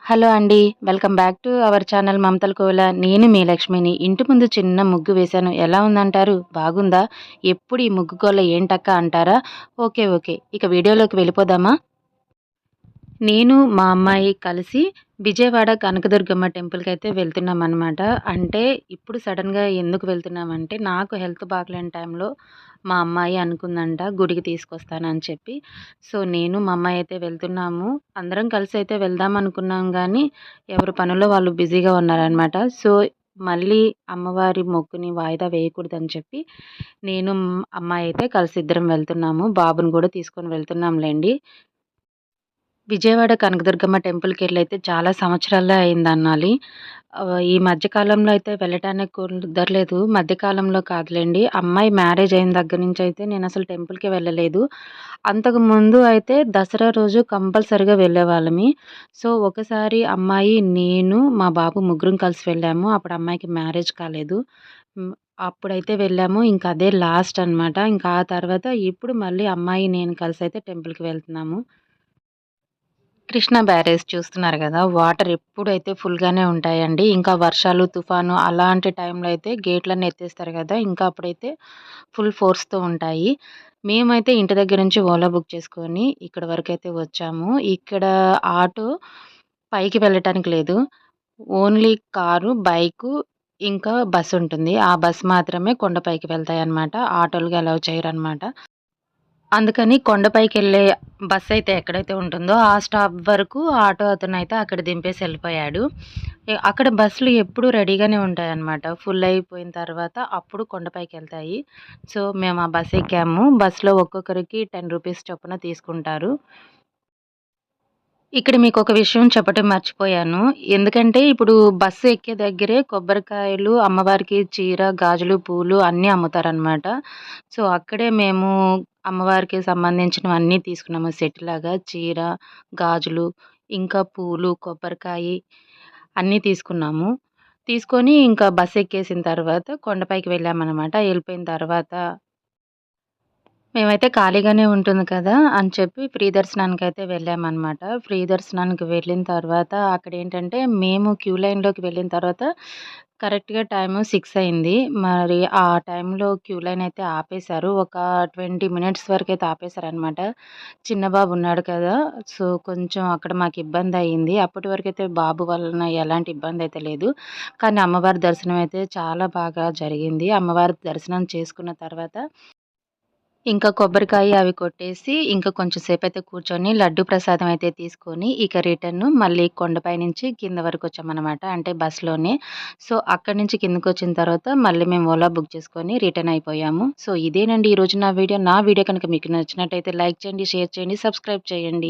Hello అండి. Welcome back to our channel మమతల కోల. నేను మీ లక్ష్మిని. ఇంటి ముందు చిన్న ముగ్గు వేశాను. ఎలా ఉందంటారు? బాగుందా? ఎప్పుడు ఈ ముగ్గు గోల ఏంటక్కా అంటారా? ఓకే. ఓకే. ఇక వీడియోలోకి వెళ్ళిపోదామా? నేను, మా అమ్మాయి కలిసి విజయవాడ కనకదుర్గమ్మ టెంపుల్‌కైతే వెళ్తున్నామనమాట. అంటే ఇప్పుడు సడెన్‌గా ఎందుకు వెళ్తున్నామంటే, నాకు హెల్త్ బాగలేని టైంలో మా అమ్మాయి అనుకుందంట గుడికి తీసుకొస్తానని చెప్పి. సో, నేను, మా అమ్మాయి అయితే వెళ్తున్నాము. అందరం కలిసైతే వెళ్దాం అనుకున్నాం గానీ, ఎవరి పనుల్లో వాళ్ళు బిజీగా ఉన్నారనమాట. సో, మళ్ళీ అమ్మవారి మొక్కుని వాయిదా వేయకూడదని చెప్పి, నేను, అమ్మాయి అయితే కలిసి ఇద్దరం వెళ్తున్నాము. బాబుని గూడా తీసుకొని వెళ్తున్నాంలెండి. విజయవాడ కనకదుర్గమ్మ టెంపుల్‌కెళ్ళైతే చాలా సంవత్సరాలే అయిందనాలి. ఈ మధ్య కాలంలో అయితే వెళ్ళటానికి కుదరలేదు. మధ్య కాలంలో కాదులెండి. అమ్మాయి మ్యారేజ్ అయిన దగ్గర నుంచయితే నేనసలు టెంపుల్‌కే వెళ్ళలేదు. అంతకుముందు అయితే దసరా రోజు కంపల్సరీగా వెళ్ళేవాళ్ళమి. సో, ఒకసారి అమ్మాయి, నేను, మా బాబు ముగ్గురం కలిసి వెళ్ళాము. అప్పుడు అమ్మాయికి మ్యారేజ్ కాలేదు. హ్మ్. అప్పుడైతే వెళ్ళాము. ఇంక అదే లాస్ట్ అనమాట. ఇంకా ఆ తర్వాత ఇప్పుడు మళ్ళీ అమ్మాయి, నేను కలిసైతే టెంపుల్‌కి వెళ్తున్నాము. కృష్ణా బ్యారేజ్ చూస్తున్నారు గదా! వాటర్ ఎప్పుడైతే ఫుల్‌గానే ఉంటాయండి. ఇంకా వర్షాలు, తుఫాను అలాంటి టైంలో అయితే గేట్లన్నీ ఎత్తేస్తారు గదా! ఇంకా అప్పుడైతే ఫుల్ ఫోర్స్‌తో ఉంటాయి. మేమైతే ఇంటి దగ్గర నుంచి ఓలా బుక్ చేసుకొని ఇక్కడి వరకైతే వచ్చాము. ఇక్కడ ఆటో పైకి వెళ్ళటానికి లేదు. ఓన్లీ కారు, బైకు ఇంకా బస్సుంటుంది. ఆ బస్ మాత్రమే కొండపైకి వెళ్తాయన్నమాట. ఆటోలుగా అలౌ చేయరనమాట. అందుకని కొండపైకెళ్ళే బస్సయితే ఎక్కడైతే ఉంటుందో, ఆ స్టాప్ వరకు ఆటో అతనైతే అక్కడ దింపేసి ఎళ్ళిపోయాడు. అక్కడ బస్సులు ఎప్పుడూ రెడీగానే ఉంటాయన్నమాట. ఫుల్ అయిపోయిన తర్వాత అప్పుడు కొండపైకెళ్తాయి. సో, మేము ఆ బస్ ఎక్కాము. బస్‌లో ఒక్కొక్కరికి రూ. 10 చొప్పున తీసుకుంటారు. ఇక్కడ మీకొక విషయం చెప్పటం మర్చిపోయాను. ఎందుకంటే ఇప్పుడు బస్సు ఎక్కే దగ్గరే కొబ్బరికాయలు, అమ్మవారికి చీర, గాజులు, పూలు అన్నీ అమ్ముతారనమాట. సో, అక్కడే మేము అమ్మవారికి సంబంధించినవన్నీ తీసుకున్నాము. సెట్‌లాగా చీర, గాజులు, ఇంకా పూలు, కొబ్బరికాయి అన్నీ తీసుకున్నాము. తీసుకొని ఇంకా బస్సెక్కేసిన తర్వాత కొండపైకి వెళ్ళామనమాట. ఎళ్ళిపోయిన తర్వాత మేమైతే ఖాళీగానే ఉంటుంది కదా! అని చెప్పి ఫ్రీ దర్శనానికైతే వెళ్ళామనమాట. ఫ్రీ దర్శనానికి వెళ్ళిన తర్వాత అక్కడేంటంటే మేము క్యూ లైన్‌లోకి వెళ్ళిన తర్వాత కరెక్ట్‌గా టైము 6 అయింది. మరి ఆ టైంలో క్యూ లైన్ అయితే ఆపేశారు. ఒక 20 మినిట్స్ వరకైతే ఆపేశారనమాట. చిన్న బాబు ఉన్నాడు కదా! సో, కొంచెం అక్కడ మాకు ఇబ్బందయింది. అప్పటి వరకైతే బాబు వలన ఎలాంటి ఇబ్బందయితే లేదు. కానీ అమ్మవారి దర్శనం అయితే చాలా బాగా జరిగింది. అమ్మవారి దర్శనం చేసుకున్న తర్వాత ఇంకా కొబ్బరికాయ అవి కొట్టేసి, ఇంకా కొంచెం సేపయితే కూర్చొని లడ్డూ ప్రసాదం అయితే తీసుకొని, ఇక రిటర్ను మళ్ళీ కొండపై నుంచి కింద వరకొచ్చామనమాట. అంటే బస్‌లోనే. సో, అక్కడి నుంచి కిందకొచ్చిన తర్వాత మళ్ళీ మేము ఓలా బుక్ చేసుకొని రిటర్న్ అయిపోయాము. సో, ఇదేనండి ఈరోజు నా వీడియో. నా వీడియో కనుక మీకు నచ్చినట్టయితే లైక్ చేయండి, షేర్ చేయండి, సబ్స్క్రైబ్ చేయండి.